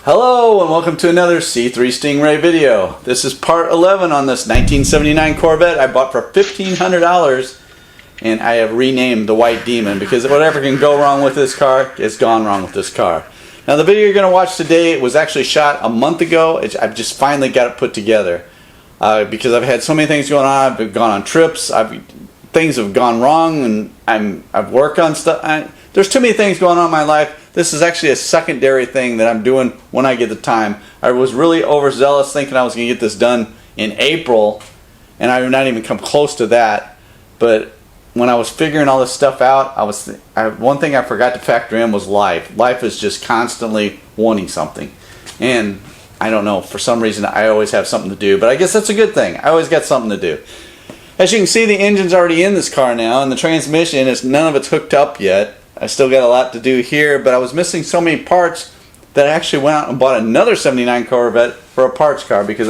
Hello and welcome to another C3 Stingray video. This is part 11 on this 1979 Corvette I bought for $1,500, and I have renamed the White Demon because whatever can go wrong with this car has gone wrong with this car. Now the video you're going to watch today was actually shot a month ago. I've just finally got it put together because I've had so many things going on. I've gone on trips, things have gone wrong, and I've worked on stuff. There's too many things going on in my life. This is actually a secondary thing that I'm doing when I get the time. I was really overzealous thinking I was going to get this done in April, and I have not even come close to that. But when I was figuring all this stuff out, one thing I forgot to factor in was life. Life is just constantly wanting something. And I don't know, for some reason I always have something to do, but I guess that's a good thing. I always got something to do. As you can see, the engine's already in this car now, and the transmission none of it's hooked up yet. I still got a lot to do here, but I was missing so many parts that I actually went out and bought another 79 Corvette for a parts car because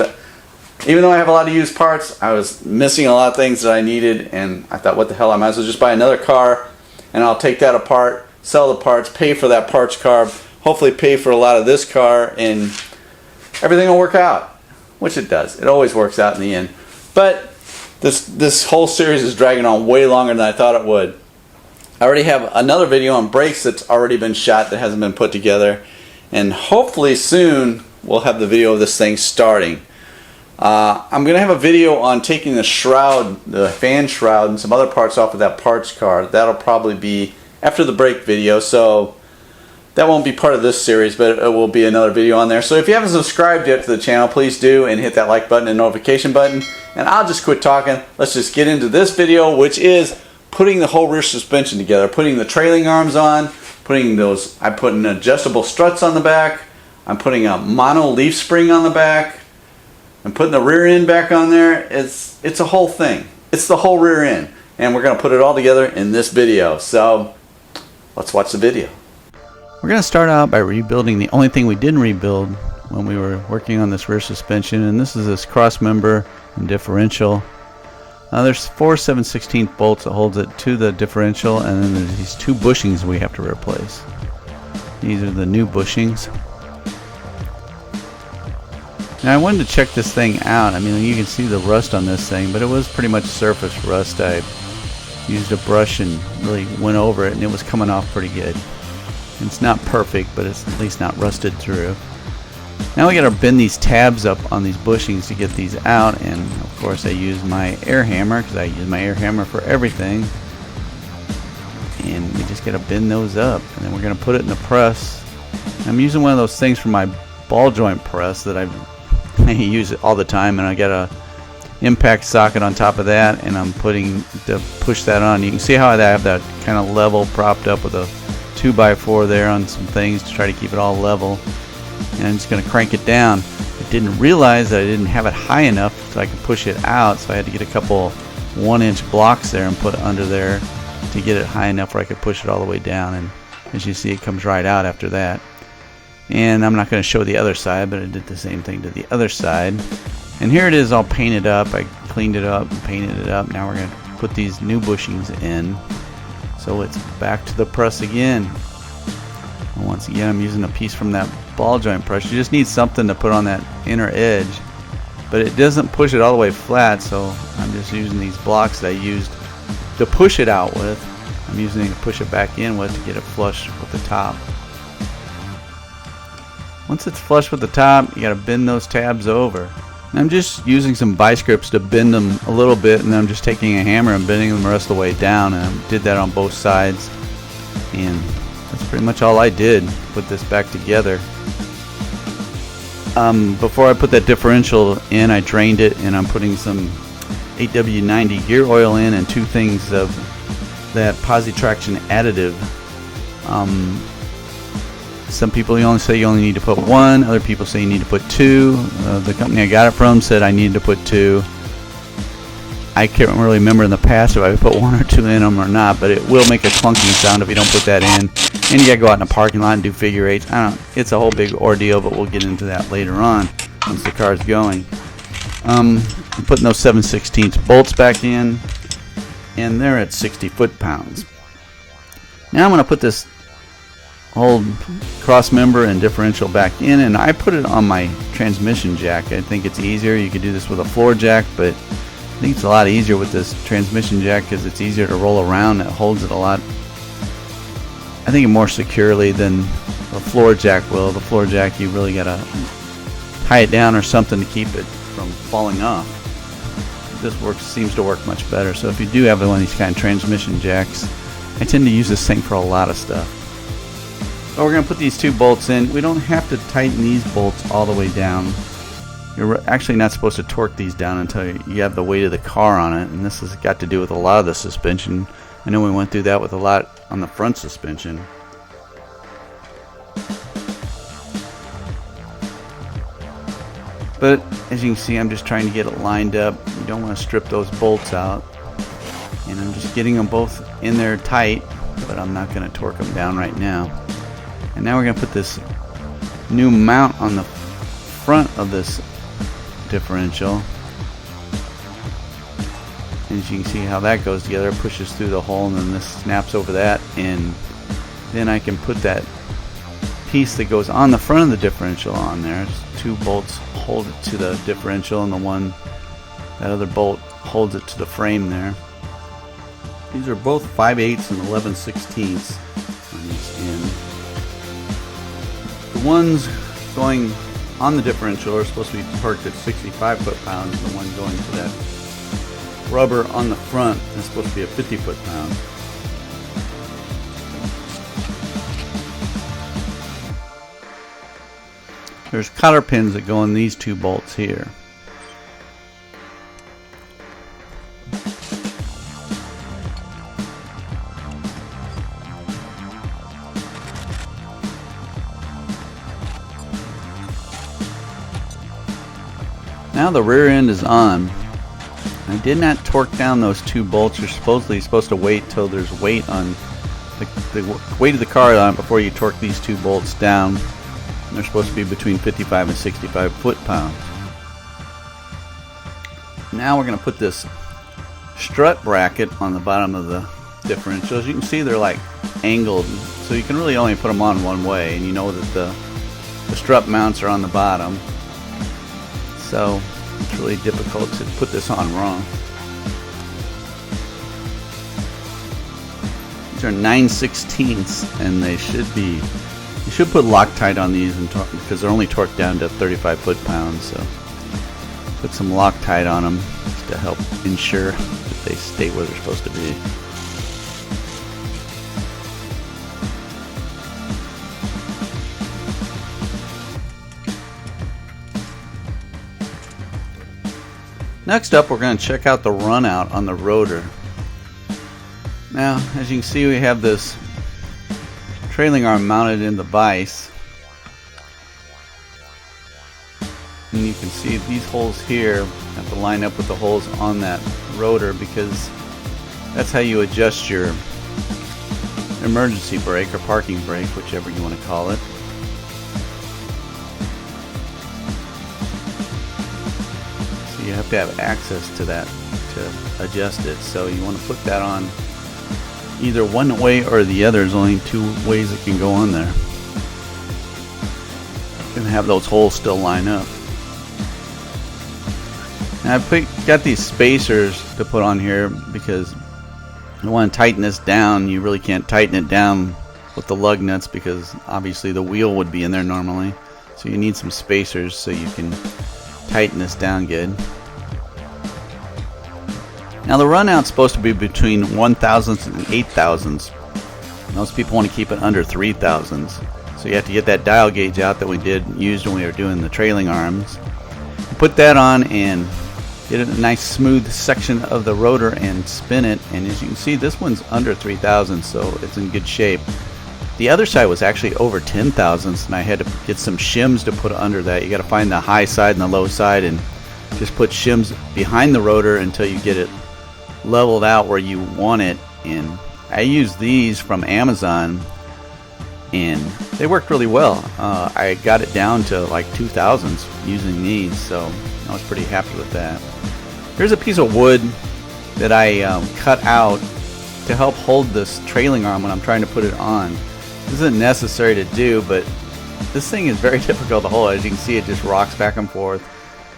even though I have a lot of used parts, I was missing a lot of things that I needed, and I thought, what the hell, I might as well just buy another car and I'll take that apart, sell the parts, pay for that parts car, hopefully pay for a lot of this car, and everything will work out, which it does. It always works out in the end. But this whole series is dragging on way longer than I thought it would. I already have another video on brakes that's already been shot that hasn't been put together, and hopefully soon we'll have the video of this thing starting. I'm going to have a video on taking the shroud, the fan shroud, and some other parts off of that parts car. That'll probably be after the brake video, so that won't be part of this series, but it will be another video on there. So if you haven't subscribed yet to the channel, please do, and hit that like button and notification button. And I'll just quit talking. Let's just get into this video, which is putting the whole rear suspension together, putting the trailing arms on, I'm putting adjustable struts on the back, I'm putting a mono leaf spring on the back, I'm putting the rear end back on there. It's a whole thing. It's the whole rear end, and we're going to put it all together in this video. So let's watch the video. We're going to start out by rebuilding the only thing we didn't rebuild when we were working on this rear suspension, and this is this cross member and differential. There's 4 7/16 bolts that holds it to the differential, and then there's these 2 bushings we have to replace. These are the new bushings. Now I wanted to check this thing out. I mean, you can see the rust on this thing, but it was pretty much surface rust. I used a brush and really went over it, and it was coming off pretty good. It's not perfect, but it's at least not rusted through. Now we got to bend these tabs up on these bushings to get these out, and of course I use my air hammer because I use my air hammer for everything. And we just got to bend those up, and then we're going to put it in the press. I'm using one of those things for my ball joint press that I use it all the time, and I got a impact socket on top of that, and I'm putting to push that on. You can see how I have that kind of level propped up with a 2x4 there on some things to try to keep it all level. And I'm just going to crank it down. I didn't realize that I didn't have it high enough so I could push it out, so I had to get a couple 1-inch blocks there and put it under there to get it high enough where I could push it all the way down. And as you see, it comes right out after that. And I'm not going to show the other side, but I did the same thing to the other side. And here it is all painted up. I cleaned it up and painted it up. Now we're going to put these new bushings in. So it's back to the press again. And once again, I'm using a piece from that ball joint press. You just need something to put on that inner edge, but it doesn't push it all the way flat, so I'm just using these blocks that I used to push it out with. I'm using it to push it back in with to get it flush with the top. Once it's flush with the top, you got to bend those tabs over. And I'm just using some vice grips to bend them a little bit, and then I'm just taking a hammer and bending them the rest of the way down, and I did that on both sides. And that's pretty much all I did, put this back together. Before I put that differential in, I drained it, and I'm putting some 8W90 gear oil in and 2 things of that Posi-Traction additive. Some people say you only need to put 1, other people say you need to put 2. The company I got it from said I needed to put 2. I can't really remember in the past if I put 1 or 2 in them or not, but it will make a clunking sound if you don't put that in. And you gotta go out in the parking lot and do figure eights. It's a whole big ordeal, but we'll get into that later on once the car's going. I'm putting those 7/16 bolts back in, and they're at 60 foot-pounds. Now I'm gonna put this hold cross member and differential back in, and I put it on my transmission jack. I think it's easier. You could do this with a floor jack, but I think it's a lot easier with this transmission jack because it's easier to roll around. It holds it a lot, I think, more securely than a floor jack will. The floor jack, you really gotta tie it down or something to keep it from falling off. This seems to work much better. So if you do have one of these kind of transmission jacks, I tend to use this thing for a lot of stuff. So we're going to put these two bolts in. We don't have to tighten these bolts all the way down. You're actually not supposed to torque these down until you have the weight of the car on it, and this has got to do with a lot of the suspension. I know we went through that with a lot on the front suspension. But as you can see, I'm just trying to get it lined up. You don't want to strip those bolts out. And I'm just getting them both in there tight, but I'm not going to torque them down right now. And now we're going to put this new mount on the front of this differential. And as you can see how that goes together, it pushes through the hole, and then this snaps over that, and then I can put that piece that goes on the front of the differential on there. Just two bolts hold it to the differential, and that other bolt holds it to the frame there. These are both 5/8 and 11/16 on each end. The ones going on the differential are supposed to be torqued at 65 foot-pounds. The one going to that rubber on the front is supposed to be a 50 foot-pound. There's cotter pins that go in these two bolts here. Now the rear end is on. I did not torque down those two bolts. You're supposed to wait till there's weight on the weight of the car on it before you torque these two bolts down. And they're supposed to be between 55 and 65 foot-pounds. Now we're going to put this strut bracket on the bottom of the differential. As you can see, they're like angled, so you can really only put them on one way, and you know that the strut mounts are on the bottom. So it's really difficult to put this on wrong. These are 9/16, and they should be. You should put Loctite on these because they're only torqued down to 35 foot-pounds. So put some Loctite on them just to help ensure that they stay where they're supposed to be. Next up, we're going to check out the run out on the rotor. Now, as you can see, we have this trailing arm mounted in the vise. And you can see these holes here have to line up with the holes on that rotor, because that's how you adjust your emergency brake or parking brake, whichever you want to call it. You have to have access to that to adjust it, so you want to put that on either one way or the other. There's only two ways it can go on there, and have those holes still line up. Now I've got these spacers to put on here because you want to tighten this down. You really can't tighten it down with the lug nuts because obviously the wheel would be in there normally, so you need some spacers so you can tighten this down good. Now the run out's supposed to be between 1,000ths and 8,000ths. Most people want to keep it under 3,000ths. So you have to get that dial gauge out that we used when we were doing the trailing arms. Put that on and get a nice smooth section of the rotor and spin it. And as you can see, this one's under 3,000, so it's in good shape. The other side was actually over 10,000ths, and I had to get some shims to put under that. You got to find the high side and the low side and just put shims behind the rotor until you get it leveled out where you want it. And I used these from Amazon, and they worked really well. I got it down to like 2,000ths using these, so I was pretty happy with that. Here's a piece of wood that I cut out to help hold this trailing arm when I'm trying to put it on. This isn't necessary to do, but this thing is very difficult to hold. As you can see, it just rocks back and forth.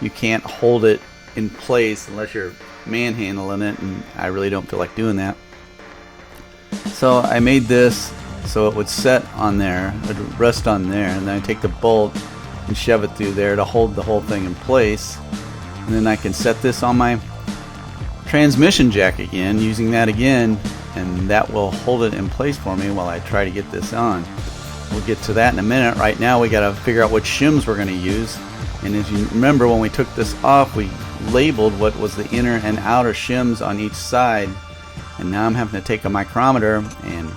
You can't hold it in place unless you're manhandling it, and I really don't feel like doing that. So I made this so it would set on there, it would rest on there, and then I take the bolt and shove it through there to hold the whole thing in place. And then I can set this on my transmission jack again, using that again, and that will hold it in place for me while I try to get this on. We'll get to that in a minute. Right now we got to figure out which shims we're going to use. And as you remember, when we took this off, we labeled what was the inner and outer shims on each side. And now I'm having to take a micrometer and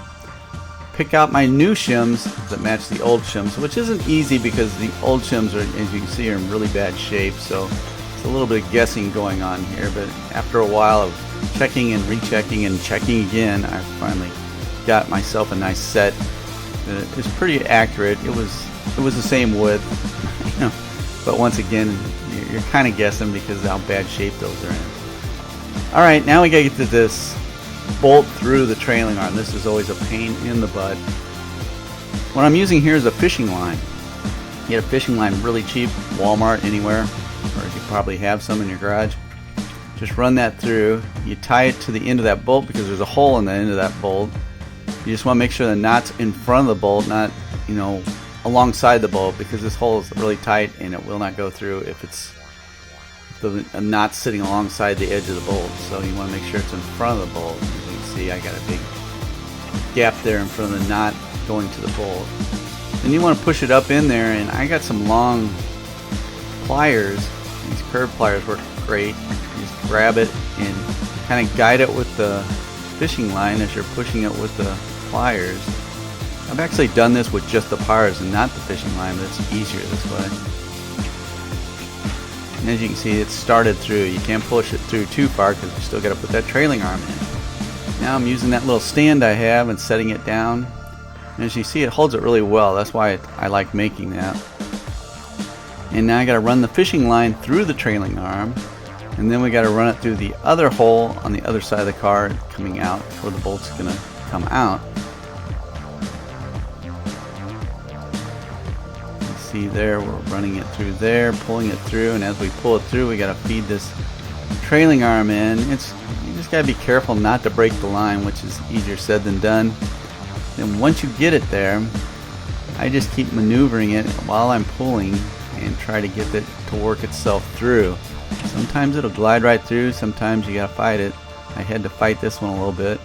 pick out my new shims that match the old shims, which isn't easy because the old shims are, as you can see, are in really bad shape. So it's a little bit of guessing going on here. But after a while of checking and rechecking and checking again, I finally got myself a nice set. It's pretty accurate. It was the same width, you know, but once again, you're kind of guessing because of how bad shape those are in. All right, now we gotta get to this bolt through the trailing arm. This is always a pain in the butt. What I'm using here is a fishing line. You get a fishing line really cheap, Walmart, anywhere, or you probably have some in your garage. Just run that through. You tie it to the end of that bolt because there's a hole in the end of that bolt. You just want to make sure the knot's in front of the bolt, not, you know, alongside the bolt, because this hole is really tight and it will not go through if a knot's sitting alongside the edge of the bolt. So you want to make sure it's in front of the bolt. As you can see, I got a big gap there in front of the knot going to the bolt. Then you want to push it up in there, and I got some long pliers. These curved pliers work great. You just grab it and kind of guide it with the fishing line as you're pushing it with the pliers. I've actually done this with just the pliers and not the fishing line, but it's easier this way. And as you can see, it's started through. You can't push it through too far because you still got to put that trailing arm in. Now I'm using that little stand I have and setting it down. And as you see, it holds it really well. That's why I like making that. And now I got to run the fishing line through the trailing arm. And then we got to run it through the other hole on the other side of the car coming out where the bolt's going to come out. You see there, we're running it through there, pulling it through, and as we pull it through, we got to feed this trailing arm in. You just got to be careful not to break the line, which is easier said than done. Then once you get it there, I just keep maneuvering it while I'm pulling and try to get it to work itself through. Sometimes it'll glide right through, sometimes you gotta fight it. I had to fight this one a little bit.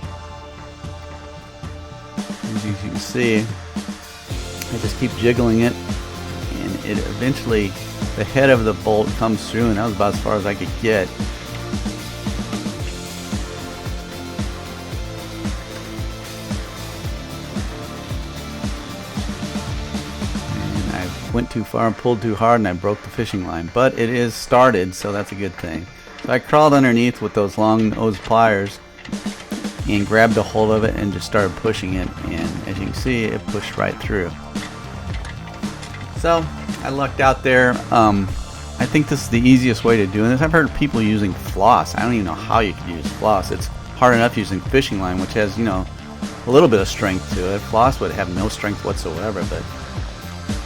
As you can see, I just keep jiggling it, and it eventually, the head of the bolt comes through, and that was about as far as I could get. Went too far and pulled too hard, and I broke the fishing line, but it is started, so that's a good thing. So I crawled underneath with those long nose pliers and grabbed a hold of it and just started pushing it, and as you can see, it pushed right through. So I lucked out there. I think this is the easiest way to do this. I've heard people using floss. I don't even know how you could use floss. It's hard enough using fishing line, which has, you know, a little bit of strength to it. Floss would have no strength whatsoever.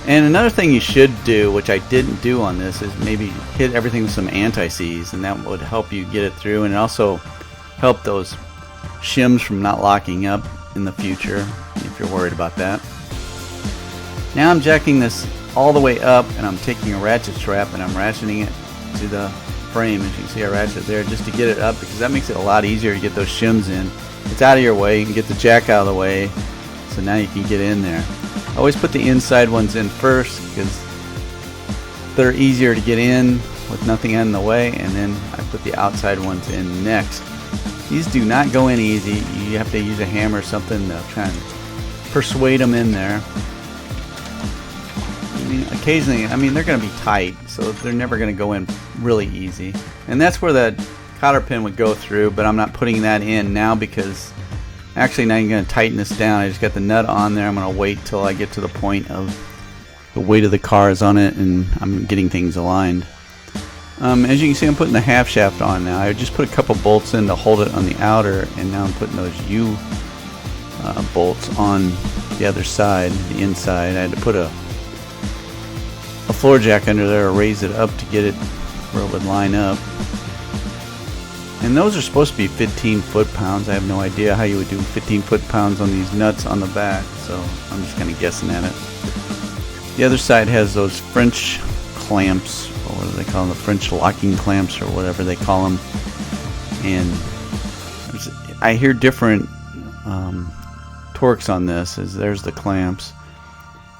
And another thing you should do, which I didn't do on this, is maybe hit everything with some anti-seize, and that would help you get it through, and also help those shims from not locking up in the future if you're worried about that. Now I'm jacking this all the way up, and I'm taking a ratchet strap and I'm ratcheting it to the frame. As you can see, I ratchet there just to get it up, because that makes it a lot easier to get those shims in. It's out of your way. You can get the jack out of the way, so now you can get in there. I always put the inside ones in first because they're easier to get in with nothing in the way, and then I put the outside ones in next. These do not go in easy. You have to use a hammer or something to try and persuade them in there. I mean, occasionally, they're going to be tight, so they're never going to go in really easy. And that's where that cotter pin would go through, but I'm not putting that in now because actually now you're going to tighten this down. I just got the nut on there. I'm going to wait till I get to the point of the weight of the car is on it and I'm getting things aligned. As you can see, I'm putting the half shaft on now. I just put a couple bolts in to hold it on the outer, and now I'm putting those U bolts on the other side, the inside. I had to put a floor jack under there to raise it up to get it where it would line up. And those are supposed to be 15 foot-pounds. I have no idea how you would do 15 foot-pounds on these nuts on the back, so I'm just kind of guessing at it. The other side has those French clamps, or what do they call them? The French locking clamps, or whatever they call them. And I hear different torques on this. There's the clamps.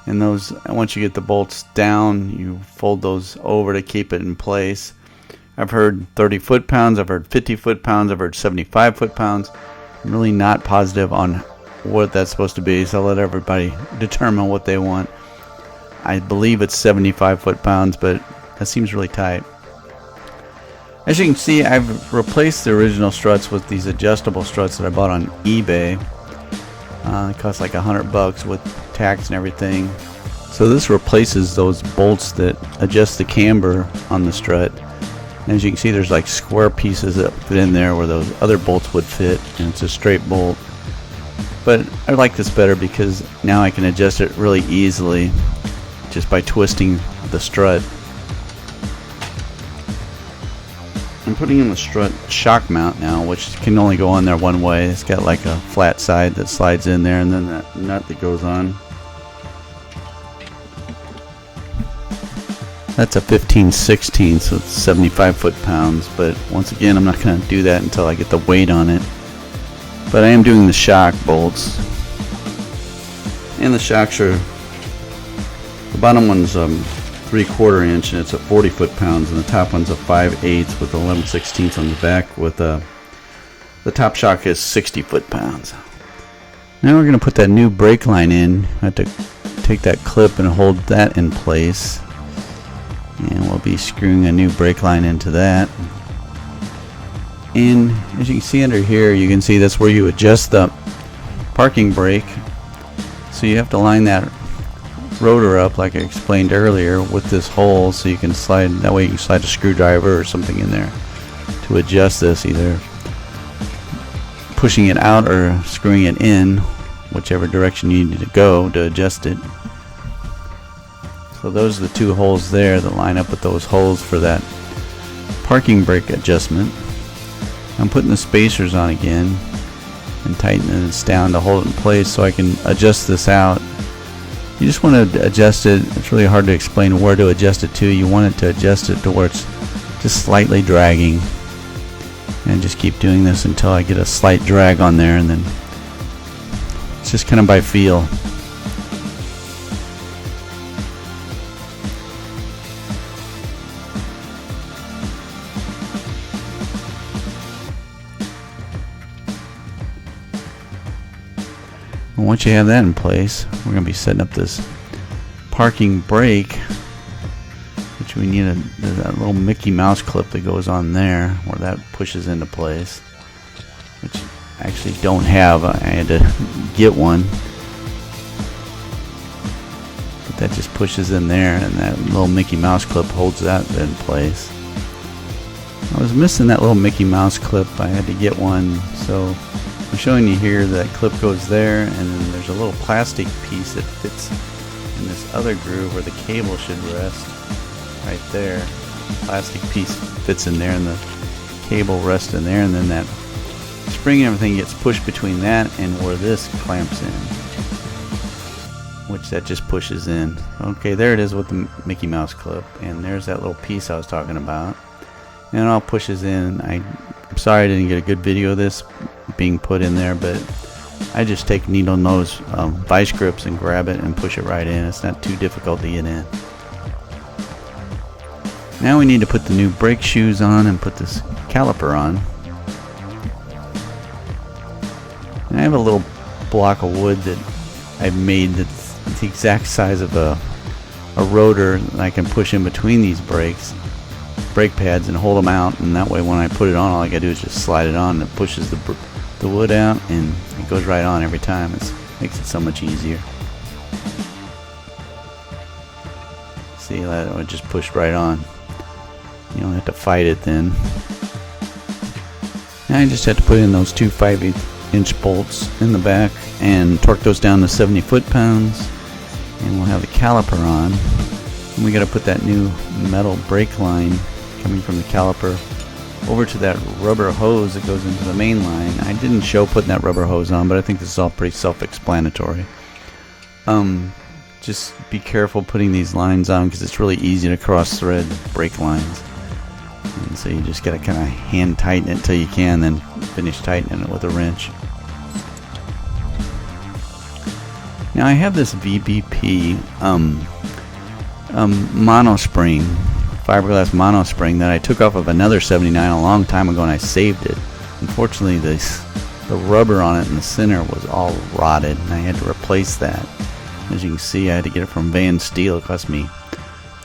And those, once you get the bolts down, you fold those over to keep it in place. I've heard 30 foot-pounds, I've heard 50 foot-pounds, I've heard 75 foot-pounds. I'm really not positive on what that's supposed to be, so I'll let everybody determine what they want. I believe it's 75 foot-pounds, but that seems really tight. As you can see, I've replaced the original struts with these adjustable struts that I bought on eBay. It cost like $100 with tax and everything. So this replaces those bolts that adjust the camber on the strut. And as you can see, there's like square pieces that fit in there where those other bolts would fit, and it's a straight bolt. But I like this better because now I can adjust it really easily just by twisting the strut. I'm putting in the strut shock mount now, which can only go on there one way. It's got like a flat side that slides in there, and then that nut that goes on. That's a 15/16, so it's 75 foot-pounds, but once again, I'm not going to do that until I get the weight on it. But I am doing the shock bolts. And the shocks are, the bottom one's 3/4 inch, and it's a 40 foot-pounds, and the top one's a 5/8 with 11/16 on the back, with the top shock is 60 foot-pounds. Now we're going to put that new brake line in. I have to take that clip and hold that in place. And we'll be screwing a new brake line into that. And as you can see under here, you can see that's where you adjust the parking brake. So you have to line that rotor up, like I explained earlier, with this hole, so you can slide, that way you can slide a screwdriver or something in there to adjust this, either pushing it out or screwing it in, whichever direction you need to go to adjust it. So those are the two holes there that line up with those holes for that parking brake adjustment. I'm putting the spacers on again and tightening this down to hold it in place so I can adjust this out. You just want to adjust it. It's really hard to explain where to adjust it to. You want it to adjust it to where it's just slightly dragging. And just keep doing this until I get a slight drag on there, and then it's just kind of by feel. Once you have that in place, we're going to be setting up this parking brake, which we need that little Mickey Mouse clip that goes on there, where that pushes into place, which I actually don't have. I had to get one, but that just pushes in there, and that little Mickey Mouse clip holds that in place. I was missing that little Mickey Mouse clip. I had to get one, so I'm showing you here that clip goes there, and then there's a little plastic piece that fits in this other groove where the cable should rest right there. Plastic piece fits in there, and the cable rests in there, and then that spring and everything gets pushed between that and where this clamps in, which that just pushes in. Okay, there it is with the Mickey Mouse clip, and there's that little piece I was talking about, and it all pushes in. I'm sorry I didn't get a good video of this being put in there, but I just take needle nose vice grips and grab it and push it right in. It's not too difficult to get in. Now we need to put the new brake shoes on and put this caliper on. And I have a little block of wood that I've made that's the exact size of a rotor that I can push in between these brake pads and hold them out, and that way when I put it on, all I gotta do is just slide it on, and it pushes the wood out, and it goes right on every time. It makes it so much easier. See, that would just push right on. You don't have to fight it then. Now I just have to put in those two 5/8 inch bolts in the back and torque those down to 70 foot-pounds, and we'll have the caliper on. And we got to put that new metal brake line coming from the caliper over to that rubber hose that goes into the main line. I didn't show putting that rubber hose on, but I think this is all pretty self-explanatory. Just be careful putting these lines on because it's really easy to cross-thread brake lines. And so you just got to kind of hand tighten it until you can, then finish tightening it with a wrench. Now I have this VBP mono spring, fiberglass mono spring that I took off of another 79 a long time ago, and I saved it. Unfortunately, the rubber on it in the center was all rotted, and I had to replace that. As you can see, I had to get it from Van Steel. It cost me,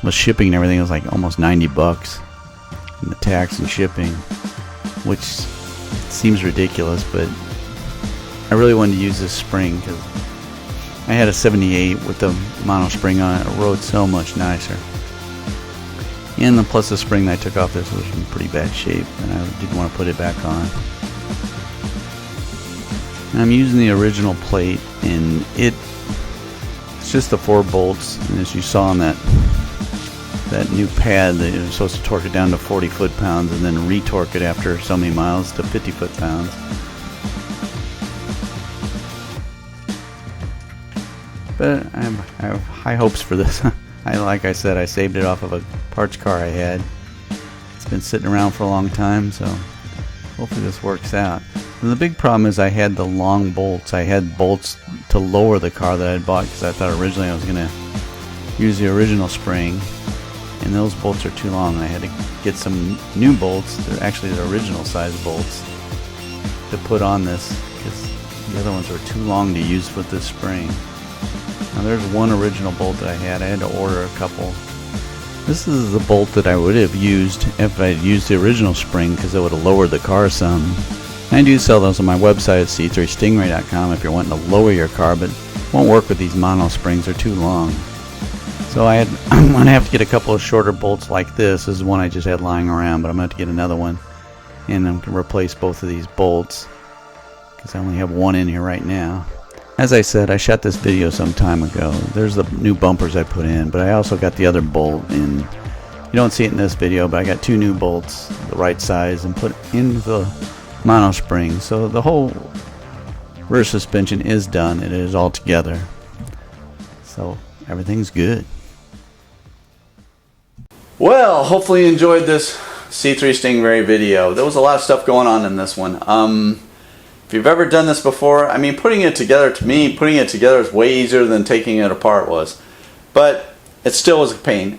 with shipping and everything, it was like almost 90 bucks. And the tax and shipping, which seems ridiculous, but I really wanted to use this spring because I had a 78 with the mono spring on it. It rode so much nicer. And plus the spring that I took off this was in pretty bad shape, and I didn't want to put it back on. And I'm using the original plate, and it's just the 4 bolts, and as you saw on that new pad, that you're supposed to torque it down to 40 foot-pounds and then re-torque it after so many miles to 50 foot-pounds. But I have high hopes for this. Like I said, I saved it off of a parts car I had. It's been sitting around for a long time, so hopefully this works out. And the big problem is I had the long bolts. I had bolts to lower the car that I had bought because I thought originally I was going to use the original spring, and those bolts are too long. I had to get some new bolts. They're actually the original size bolts to put on this because the other ones were too long to use with this spring. Now there's one original bolt that I had to order a couple. This is the bolt that I would have used if I had used the original spring because it would have lowered the car some. And I do sell those on my website at c3stingray.com if you're wanting to lower your car, but it won't work with these mono springs. They're too long. So I'm going to have to get a couple of shorter bolts like this. This is one I just had lying around, but I'm going to have to get another one. And I'm going to replace both of these bolts because I only have one in here right now. As I said, I shot this video some time ago. There's the new bumpers I put in, but I also got the other bolt in. You don't see it in this video, but I got 2 new bolts, the right size, and put in the mono spring. So the whole rear suspension is done. It is all together. So everything's good. Well, hopefully you enjoyed this C3 Stingray video. There was a lot of stuff going on in this one. If you've ever done this before, I mean, putting it together, to me, putting it together is way easier than taking it apart was. But it still was a pain.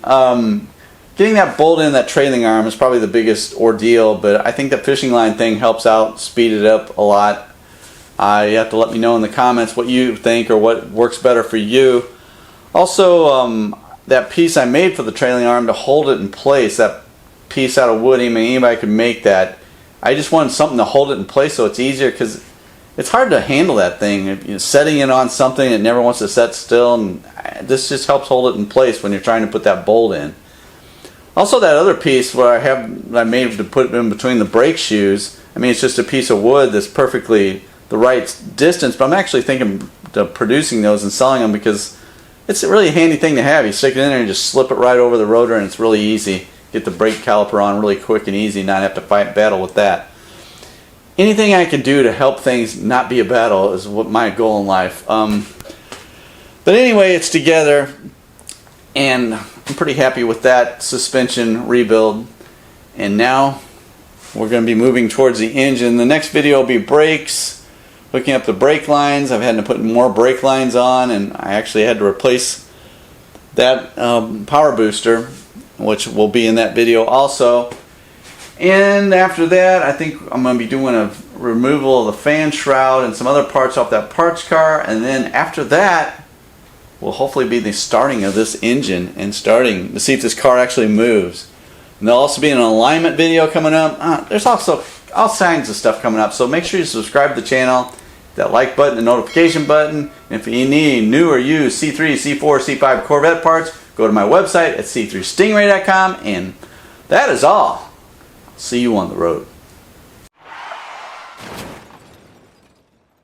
Getting that bolt in that trailing arm is probably the biggest ordeal, but I think the fishing line thing helps out, speed it up a lot. You have to let me know in the comments what you think or what works better for you. Also, that piece I made for the trailing arm to hold it in place, that piece out of wood, I mean, anybody could make that. I just wanted something to hold it in place so it's easier because it's hard to handle that thing. If you're setting it on something, it never wants to set still, and this just helps hold it in place when you're trying to put that bolt in. Also, that other piece where I made to put in between the brake shoes, I mean, it's just a piece of wood that's perfectly the right distance, but I'm actually thinking of producing those and selling them because it's a really handy thing to have. You stick it in there and just slip it right over the rotor, and it's really easy. Get the brake caliper on really quick and easy, not have to fight battle with that. Anything I can do to help things not be a battle is what my goal in life. But anyway, it's together, and I'm pretty happy with that suspension rebuild. And now we're going to be moving towards the engine. The next video will be brakes, hooking up the brake lines. I've had to put more brake lines on, and I actually had to replace that power booster, which will be in that video also. And after that, I think I'm going to be doing a removal of the fan shroud and some other parts off that parts car, and then after that will hopefully be the starting of this engine and starting to see if this car actually moves. And there'll also be an alignment video coming up. There's also all kinds of stuff coming up, so make sure you subscribe to the channel, that like button, the notification button. And if you need new or used C3, C4, C5 Corvette parts, go to my website at c3stingray.com, and that is all. See you on the road.